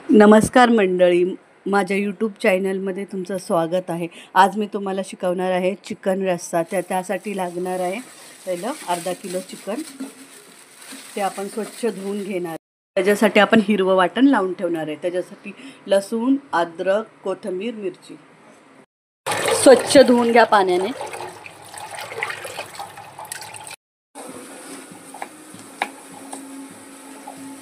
नमस्कार मंडळी, माझ्या यूट्यूब चॅनलमध्ये तुमचं स्वागत आहे. आज मी तुम्हाला शिकवणार आहे चिकन रस्सा. त्यासाठी लागणार आहे पहिलं अर्धा किलो चिकन. ते आपण स्वच्छ धुवून घेणार. त्याच्यासाठी आपण हिरवं वाटण लावून ठेवणार आहे. त्याच्यासाठी लसूण, अद्रक, कोथिंबीर, मिरची स्वच्छ धुवून घ्या पाण्याने.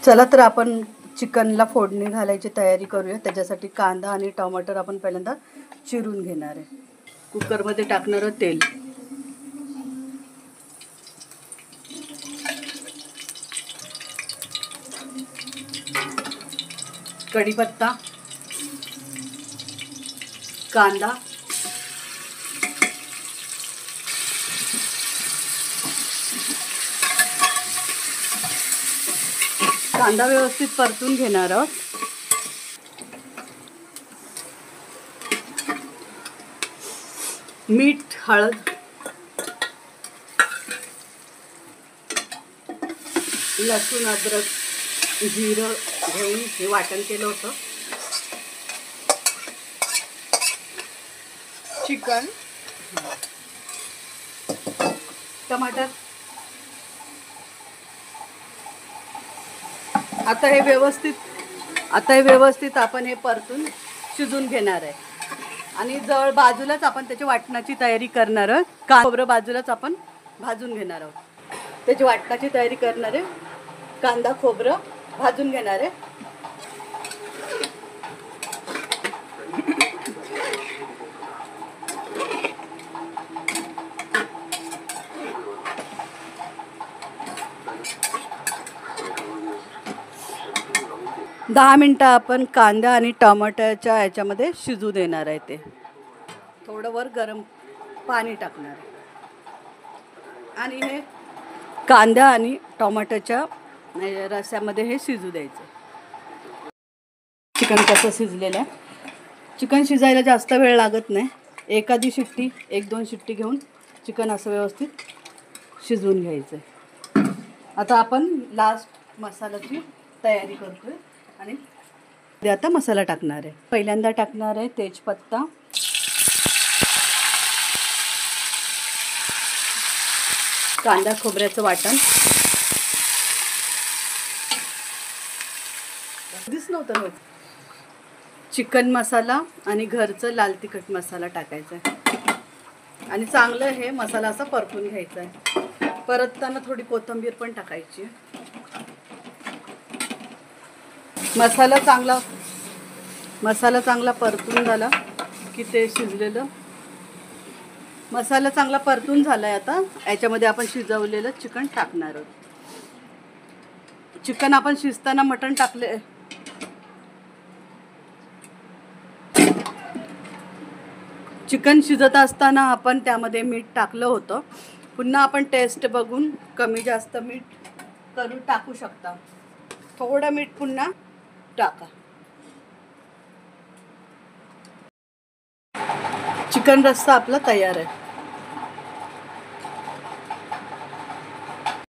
चला तर आपण चिकनला फोडणी घालायची तयारी करूया. त्याच्यासाठी कांदा आणि टमाटर आपण पहिल्यांदा चिरून घेणार आहे. कुकरमध्ये टाकणार तेल, कढीपत्ता, कांदा, कांदा व्यवस्थित परतून घेणार आहोत. मीठ, हळद, लसूण, अद्रक, जिरं घेऊन हे वाटण केलं होतं. चिकन, टमाटर. आता हे व्यवस्थित आपण हे परतून शिजून घेणार आहे. आणि जवळ बाजूलाच आपण त्याची वाटणाची तयारी करणार आहोत. खोबरं बाजूलाच आपण भाजून घेणार आहोत. त्याची वाटणाची तयारी करणार आहे. कांदा खोबरं भाजून घेणार आहे. दहा मिनटं आपण कांदा आणि टमाट्याच्या ह्याच्यामध्ये शिजू देणार आहे. ते थोडं वर गरम पाणी टाकणार आहे आणि हे कांदा आणि टमाट्याच्या रस्स्यामध्ये हे शिजू द्यायचं. चिकन कसं शिजलेलं आहे. चिकन शिजायला जास्त वेळ लागत नाही. एखादी शिट्टी, 1-2 शिट्टी घेऊन चिकन असं व्यवस्थित शिजवून घ्यायचं. आता आपण लास्ट मसाल्याची तयारी करतोय. आणि आता मसाला टाकणार आहे. पहिल्यांदा टाकणार आहे तेजपत्ता, कांदा खोबऱ्याचं वाटण, नव्हतं चिकन मसाला आणि घरचं लाल तिखट मसाला टाकायचा आहे. आणि चांगलं हे मसाला असा परतून घ्यायचा आहे. परतताना थोडी कोथिंबीर पण टाकायची. मसाला चांगला परतून झाला की ते शिजलेलं मसाला चांगला परतून झाला आहे. आता याच्यामध्ये आपण शिजवलेलं चिकन टाकणार आहोत. चिकन आपण शिजताना मटण टाकले. चिकन शिजत असताना आपण त्यामध्ये मीठ टाकलं होतं. पुन्हा आपण टेस्ट बघून कमी जास्त मीठ करून टाकू शकता. थोडं मीठ पुन्हा टाका. चिकन रस्सा आपला तयार आहे.